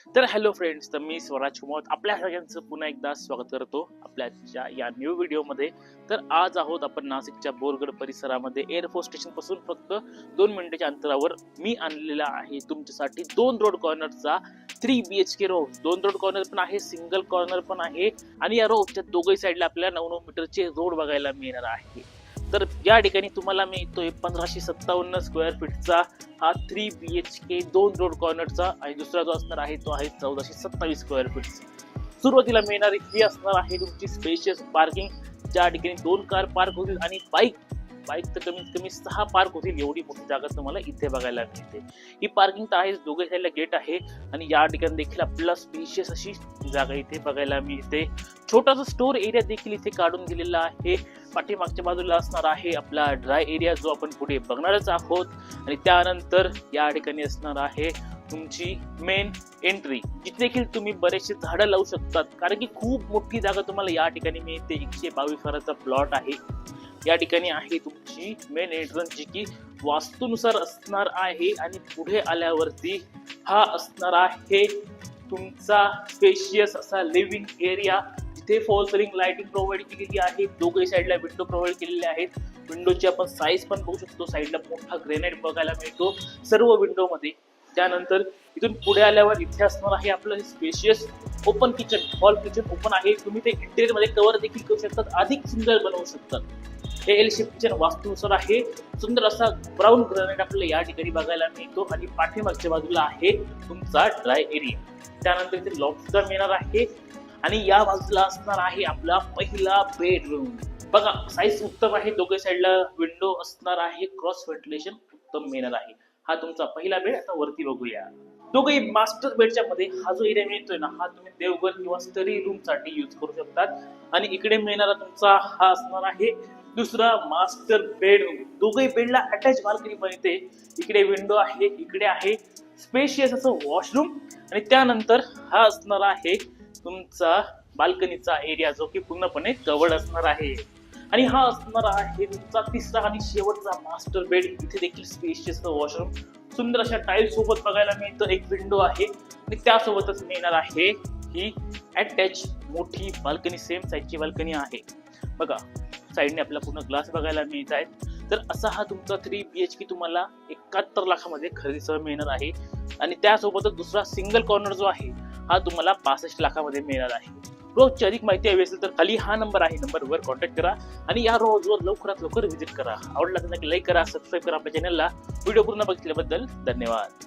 तर hello friends, तर मी स्वराज कुमार आपल्या सगळ्यांचं पुन्हा एकदा स्वागत करतो आपल्या या न्यू व्हिडिओमध्ये. तर आज आहोत आपण नाशिकच्या बोरगड परिसरामध्ये एअरफोर्स स्टेशन पासून फक्त 2 मिनिटाच्या अंतरावर मी आणलेला आहे तुमच्यासाठी 2 रोड कॉर्नरचा 3 BHK रो. 2 रोड कॉर्नर पण आहे, सिंगल कॉर्नर पण आहे आणि या रोडच्या दोघही साईडला आपल्याला 9-9 मीटरचे रोड बघायला मिळणार आहे. तर या ठिकाणी तुम्हाला मिळतोय 1557 स्क्वेअर फीटचा हा 3 BHK 2 रोड कॉर्नरचा आणि दुसरा जो असणार आहे तो आहे 1427 स्क्वेअर फीटचा. सुरुवातीला मिळणारी ही असणार आहे तुमची स्पेशियस पार्किंग, ज्या ठिकाणी 2 कार पार्क होतील आणि बाईक तर कमीत कमी 6 पार्क होतील, एवढी मोठी जागा तुम्हाला इथे बघायला मिळते. ही पार्किंग तर आहेच, दोघे साईडला गेट आहे आणि या ठिकाणी देखील आपल्याला स्पेशियस अशी जागा इथे बघायला मिळते. छोटासा स्टोर एरिया देखील इथे काढून दिलेला आहे. पाठीमागच्या बाजूला असणार आहे आपला ड्राय एरिया, जो आपण पुढे बघणारच आहोत. आणि त्यानंतर या ठिकाणी असणार आहे तुमची मेन एंट्री, जिथे देखील तुम्ही बरेचसे झाडं लावू शकतात, कारण की खूप मोठी जागा तुम्हाला या ठिकाणी मिळते. 122 घराचा प्लॉट आहे. या ठिकाणी आहे तुमची मेन एंट्रन्स, जी की वास्तूनुसार असणार आहे. आणि पुढे आल्यावरती हा असणार आहे तुमचा स्पेशियस असा लिव्हिंग एरिया, जिथे फॉल सिलिंग लाइटिंग प्रोव्हाइड केलेली आहे. दोघही साईडला विंडो प्रोव्हाइड केलेले आहेत. विंडोची आपण साईज पण बघू शकतो. साईडला मोठा ग्रेनाइट बघायला मिळतो सर्व विंडो मध्ये. त्यानंतर इथून पुढे आल्यावर इथे असणार आहे आपलं spacious open kitchen. Hall kitchen open आहे. तुम्ही ते इंटेरियर मध्ये कव्हर देखील करू शकतात, अधिक सुंदर बनवू शकतात. हे एल शेप किचन वास्तूनुसार आहे. सुंदर असा ब्राऊन ग्रेनाइट आपल्याला या ठिकाणी बघायला मिळतो. आणि पाठीमागच्या बाजूला आहे तुमचा ड्राय एरिया. त्यानंतर इथे लॉफ्ट सुद्धा मिळणार आहे. आणि या बाजूला असणार आहे आपला पहिला बेडरूम. बघा, साईज उत्तम आहे. दोघे साईडला विंडो असणार आहे. क्रॉस व्हेंटिलेशन उत्तम मिळणार आहे. हा तुमचा पहिला बेड. आता वरती बघूया. दोघे मास्टर बेडच्या मध्ये हा जो एरिया मिळतोय ना, हा तुम्ही देवघर किंवा स्टडी रूम साठी यूज करू शकतात. आणि इकडे मिळणारा तुमचा हा असणार आहे दुसरा मास्टर बेडरूम. दोघे बेडला अटॅच बाल्कनी पण येते. इकडे विंडो आहे, इकडे आहे स्पेशियस असं वॉशरूम. आणि त्यानंतर हा असणार आहे तुमचा बाल्कनीचा एरिया, जो की पूर्णपणे कव्हर्ड असणार आहे. आणि हा असणार आहे तुमचा तिसरा आणि शेवटचा मास्टर बेड. इथे देखील स्पेशियस वॉशरूम सुंदर अशा टाईल्स सोबत बघायला मिळतं. एक विंडो आहे आणि त्यासोबतच मिळणार आहे ही अटॅच मोठी बाल्कनी. सेम साईजची बाल्कनी आहे. बघा, साईडने आपल्याला पूर्ण ग्लास बघायला मिळत आहेत. तर असा हा तुमचा 3 BHK तुम्हाला 71 लाखामध्ये खरेदीसह मिळणार आहे. आणि त्यासोबतच दुसरा सिंगल कॉर्नर जो आहे हा तुम्हाला 65 लाखामध्ये मिळणार आहे. रोजची अधिक माहिती हवी असेल तर खाली हा नंबर आहे, नंबरवर कॉन्टॅक्ट करा आणि या रोजवर लवकरात लवकर व्हिजिट करा. आवडला तर नक्की लाईक करा, सबस्क्राईब करा आपल्या चॅनलला. व्हिडिओ पूर्ण बघितल्याबद्दल धन्यवाद.